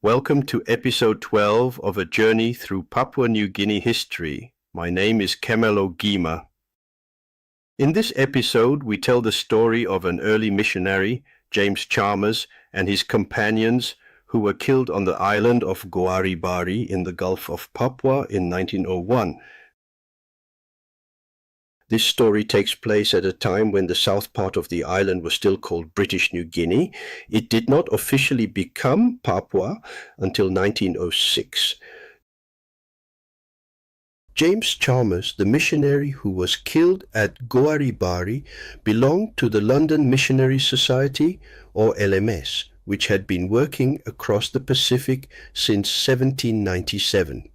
Welcome to episode 12 of a journey through Papua New Guinea history. My name is Kemelo Gima. In this episode, we tell the story of an early missionary, James Chalmers, and his companions who were killed on the island of Goaribari in the Gulf of Papua in 1901. This story takes place at a time when the south part of the island was still called British New Guinea. It did not officially become Papua until 1906. James Chalmers, the missionary who was killed at Goaribari, belonged to the London Missionary Society, or LMS, which had been working across the Pacific since 1797.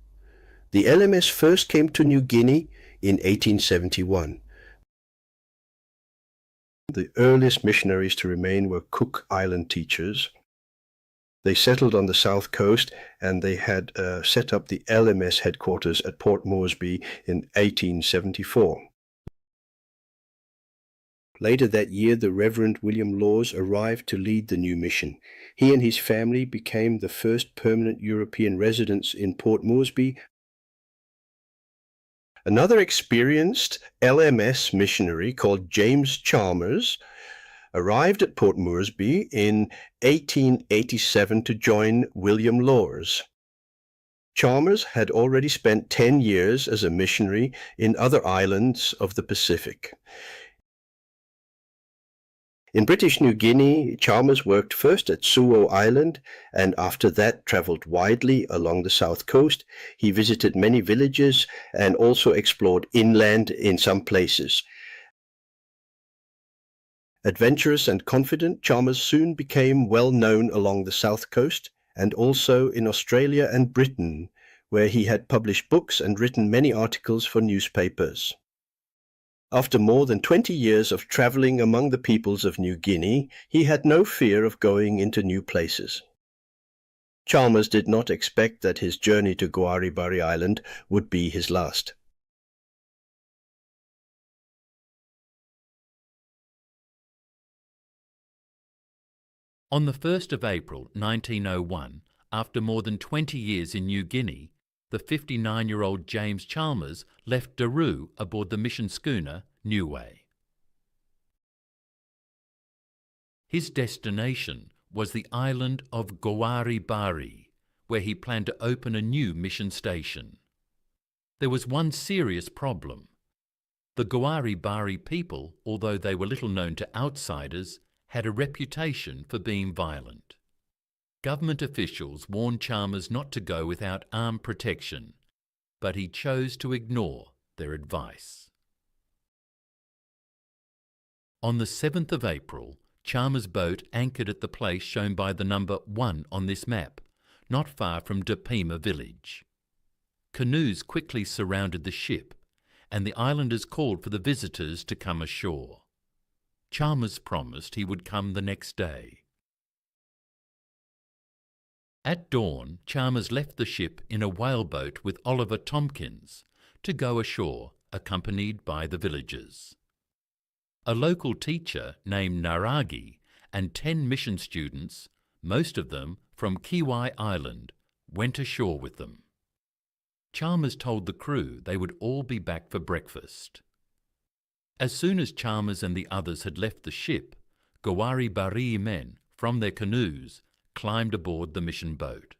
The LMS first came to New Guinea in 1871. The earliest missionaries to remain were Cook Island teachers. They settled on the south coast and they had set up the LMS headquarters at Port Moresby in 1874. Later that year, the Reverend William Laws arrived to lead the new mission. He and his family became the first permanent European residents in Port Moresby. Another experienced LMS missionary called James Chalmers arrived at Port Moresby in 1887 to join William Laws. Chalmers had already spent 10 years as a missionary in other islands of the Pacific. In British New Guinea, Chalmers worked first at Suo Island and after that travelled widely along the south coast. He visited many villages and also explored inland in some places. Adventurous and confident, Chalmers soon became well known along the south coast and also in Australia and Britain, where he had published books and written many articles for newspapers. After more than 20 years of travelling among the peoples of New Guinea, he had no fear of going into new places. Chalmers did not expect that his journey to Goaribari Island would be his last. On the 1st of April 1901, after more than 20 years in New Guinea, the 59-year-old James Chalmers left Daru aboard the mission schooner Niue. His destination was the island of Goaribari, where he planned to open a new mission station. There was one serious problem. The Goaribari people, although they were little known to outsiders, had a reputation for being violent. Government officials warned Chalmers not to go without armed protection, but he chose to ignore their advice. On the 7th of April, Chalmers' boat anchored at the place shown by the number 1 on this map, not far from Dapima village. Canoes quickly surrounded the ship, and the islanders called for the visitors to come ashore. Chalmers promised he would come the next day. At dawn, Chalmers left the ship in a whaleboat with Oliver Tomkins to go ashore, accompanied by the villagers. A local teacher named Naragi and 10 mission students, most of them from Kiwai Island, went ashore with them. Chalmers told the crew they would all be back for breakfast. As soon as Chalmers and the others had left the ship, Goaribari men, from their canoes, climbed aboard the mission boat.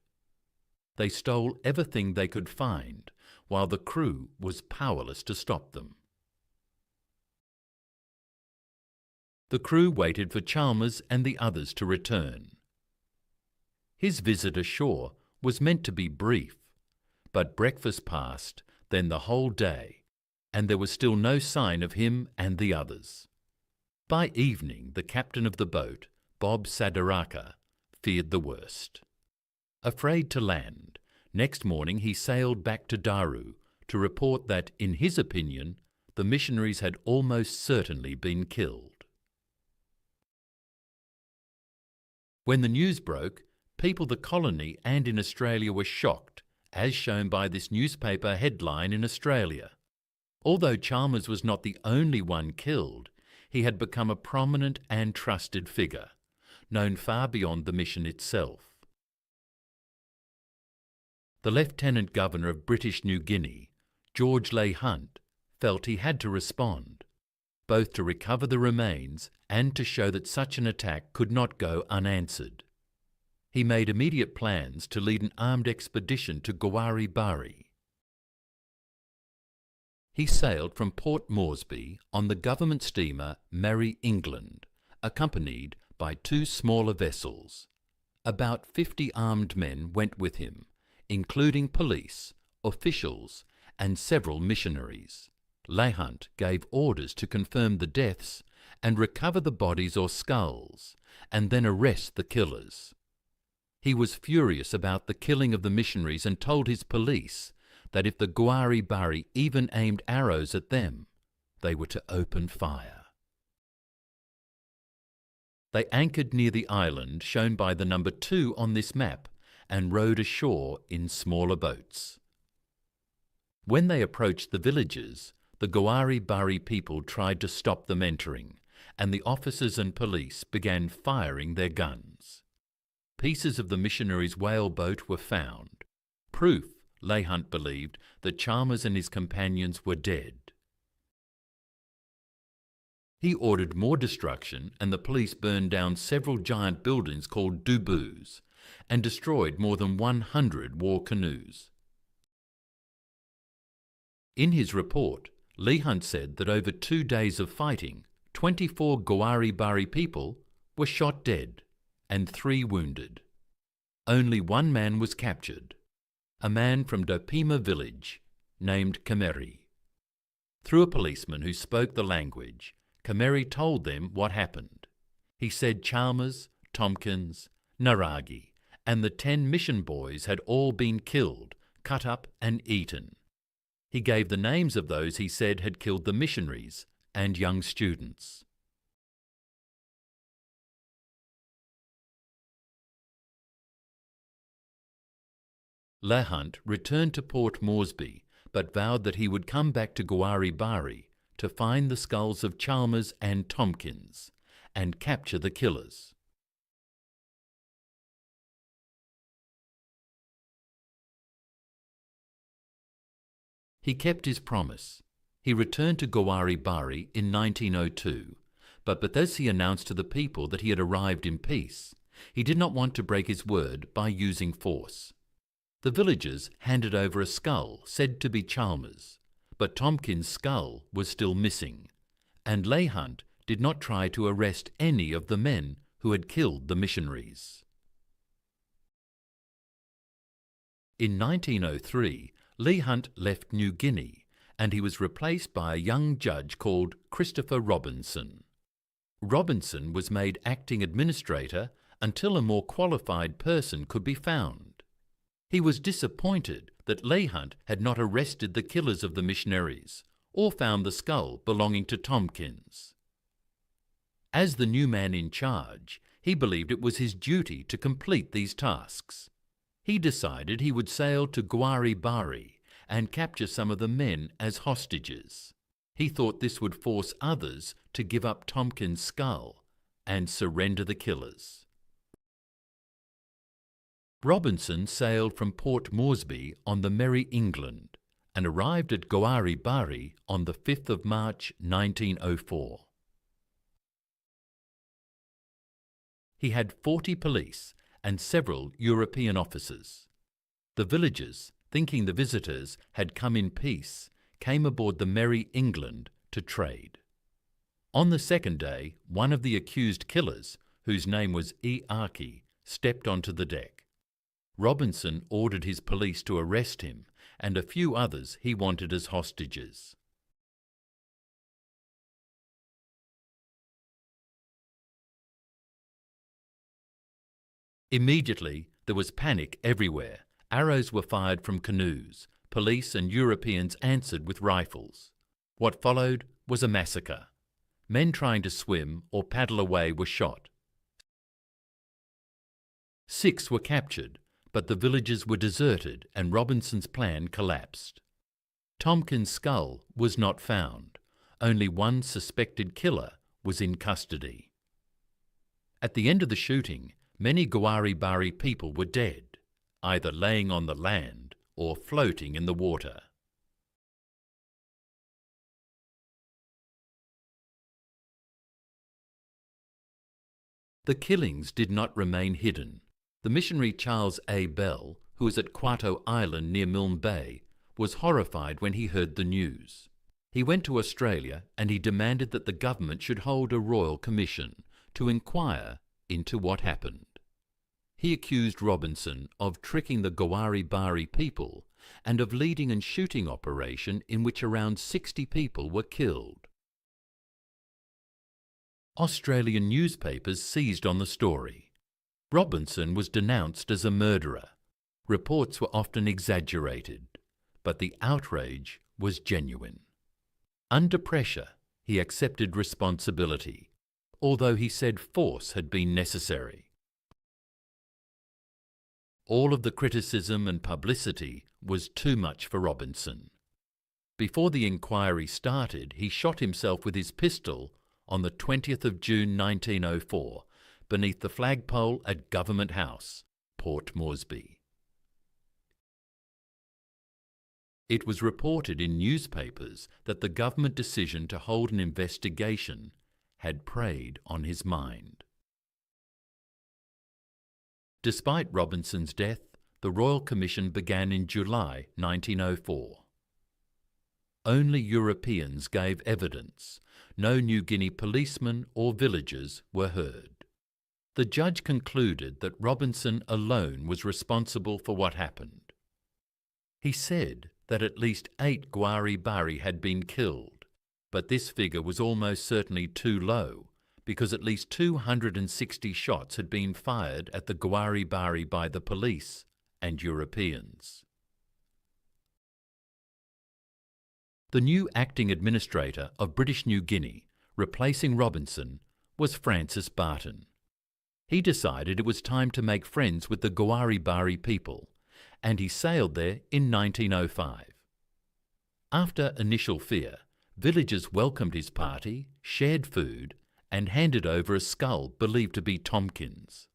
They stole everything they could find, while the crew was powerless to stop them. The crew waited for Chalmers and the others to return. His visit ashore was meant to be brief, but breakfast passed, then the whole day, and there was still no sign of him and the others. By evening, the captain of the boat, Bob Sadaraka, feared the worst. Afraid to land, next morning he sailed back to Daru to report that, in his opinion, the missionaries had almost certainly been killed. When the news broke, people in the colony and in Australia were shocked, as shown by this newspaper headline in Australia. Although Chalmers was not the only one killed, he had become a prominent and trusted figure, known far beyond the mission itself. the Lieutenant Governor of British New Guinea, George Leigh Hunt, felt he had to respond, both to recover the remains and to show that such an attack could not go unanswered. He made immediate plans to lead an armed expedition to Goaribari. He sailed from Port Moresby on the government steamer Merry England, accompanied by 2 smaller vessels. About 50 armed men went with him, including police, officials, and several missionaries. Leigh Hunt gave orders to confirm the deaths and recover the bodies or skulls, and then arrest the killers. He was furious about the killing of the missionaries and told his police that if the Goaribari even aimed arrows at them, they were to open fire. They anchored near the island shown by the number 2 on this map and rowed ashore in smaller boats. When they approached the villages, the Goaribari people tried to stop them entering, and the officers and police began firing their guns. Pieces of the missionaries' whaleboat were found, proof, Leigh Hunt believed, that Chalmers and his companions were dead. He ordered more destruction, and the police burned down several giant buildings called dubus and destroyed more than 100 war canoes. In his report, Leigh Hunt said that over 2 days of fighting, 24 Goaribari people were shot dead and 3 wounded. Only 1 man was captured, a man from Dopima village named Kameri. Through a policeman who spoke the language, Kameri told them what happened. He said Chalmers, Tomkins, Naragi, and the 10 mission boys had all been killed, cut up and eaten. He gave the names of those he said had killed the missionaries and young students. Leigh Hunt returned to Port Moresby, but vowed that he would come back to Goaribari to find the skulls of Chalmers and Tomkins and capture the killers. He kept his promise. He returned to Goaribari in 1902, but because he announced to the people that he had arrived in peace, he did not want to break his word by using force. The villagers handed over a skull said to be Chalmers, but Tomkins' skull was still missing, and Leigh Hunt did not try to arrest any of the men who had killed the missionaries. In 1903, Leigh Hunt left New Guinea, and he was replaced by a young judge called Christopher Robinson. Robinson was made acting administrator until a more qualified person could be found. He was disappointed that Leigh Hunt had not arrested the killers of the missionaries or found the skull belonging to Tomkins. As the new man in charge, he believed it was his duty to complete these tasks. He decided he would sail to Goaribari and capture some of the men as hostages. He thought this would force others to give up Tomkins' skull and surrender the killers. Robinson sailed from Port Moresby on the Merry England and arrived at Goaribari on the 5th of March 1904. He had 40 police and several European officers. The villagers, thinking the visitors had come in peace, came aboard the Merry England to trade. On the 2nd day, one of the accused killers, whose name was E. Arki, stepped onto the deck. Robinson ordered his police to arrest him and a few others he wanted as hostages. Immediately, there was panic everywhere. Arrows were fired from canoes. Police and Europeans answered with rifles. What followed was a massacre. Men trying to swim or paddle away were shot. 6 were captured, but the villages were deserted and Robinson's plan collapsed. Tomkins' skull was not found. Only one suspected killer was in custody. At the end of the shooting, many Goaribari people were dead, either laying on the land or floating in the water. The killings did not remain hidden. The missionary Charles A. Bell, who was at Papua Island near Milne Bay, was horrified when he heard the news. He went to Australia and he demanded that the government should hold a royal commission to inquire into what happened. He accused Robinson of tricking the Goaribari people and of leading a shooting operation in which around 60 people were killed. Australian newspapers seized on the story. Robinson was denounced as a murderer. Reports were often exaggerated, but the outrage was genuine. Under pressure, he accepted responsibility, although he said force had been necessary. All of the criticism and publicity was too much for Robinson. Before the inquiry started, he shot himself with his pistol on the 20th of June 1904 beneath the flagpole at Government House, Port Moresby. It was reported in newspapers that the government decision to hold an investigation had preyed on his mind. Despite Robinson's death, the Royal Commission began in July 1904. Only Europeans gave evidence. No New Guinea policemen or villagers were heard. The judge concluded that Robinson alone was responsible for what happened. He said that at least 8 Goaribari had been killed, but this figure was almost certainly too low because at least 260 shots had been fired at the Goaribari by the police and Europeans. The new acting administrator of British New Guinea, replacing Robinson, was Francis Barton. He decided it was time to make friends with the Goaribari people, and he sailed there in 1905. After initial fear, villagers welcomed his party, shared food, and handed over a skull believed to be Tomkins.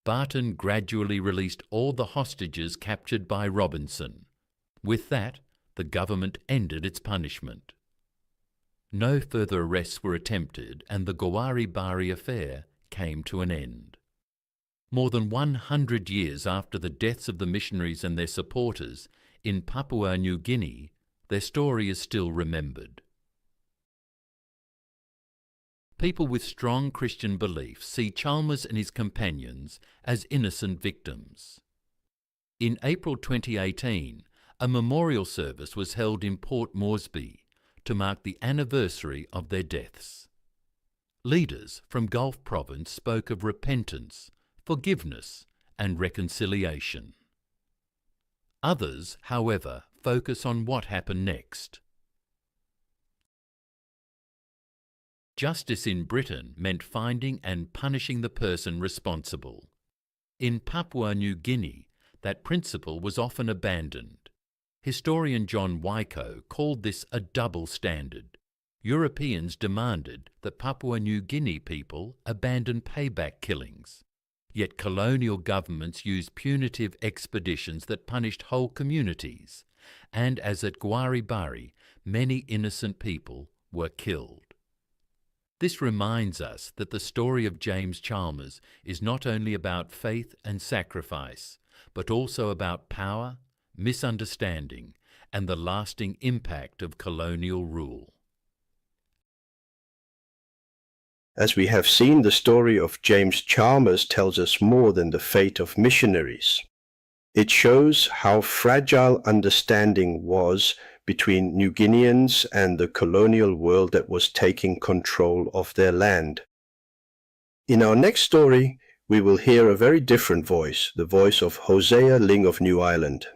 Barton gradually released all the hostages captured by Robinson. With that, the government ended its punishment. No further arrests were attempted, and the Goaribari affair came to an end. More than 100 years after the deaths of the missionaries and their supporters in Papua New Guinea, their story is still remembered. People with strong Christian beliefs see Chalmers and his companions as innocent victims. In April 2018, a memorial service was held in Port Moresby to mark the anniversary of their deaths. Leaders from Gulf Province spoke of repentance, forgiveness, and reconciliation. Others, however, focus on what happened next. Justice in Britain meant finding and punishing the person responsible. In Papua New Guinea, that principle was often abandoned. Historian John Wyco called this a double standard. Europeans demanded that Papua New Guinea people abandon payback killings. Yet colonial governments used punitive expeditions that punished whole communities, and as at Goaribari, many innocent people were killed. This reminds us that the story of James Chalmers is not only about faith and sacrifice, but also about power, misunderstanding, and the lasting impact of colonial rule. As we have seen, the story of James Chalmers tells us more than the fate of missionaries. It shows how fragile understanding was between New Guineans and the colonial world that was taking control of their land. In our next story, we will hear a very different voice, the voice of Hosea Ling of New Ireland.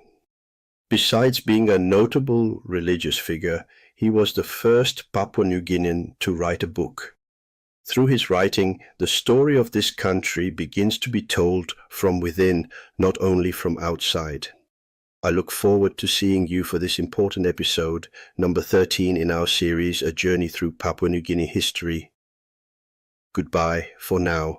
Besides being a notable religious figure, he was the first Papua New Guinean to write a book. Through his writing, the story of this country begins to be told from within, not only from outside. I look forward to seeing you for this important episode, number 13 in our series, A Journey Through Papua New Guinea History. Goodbye for now,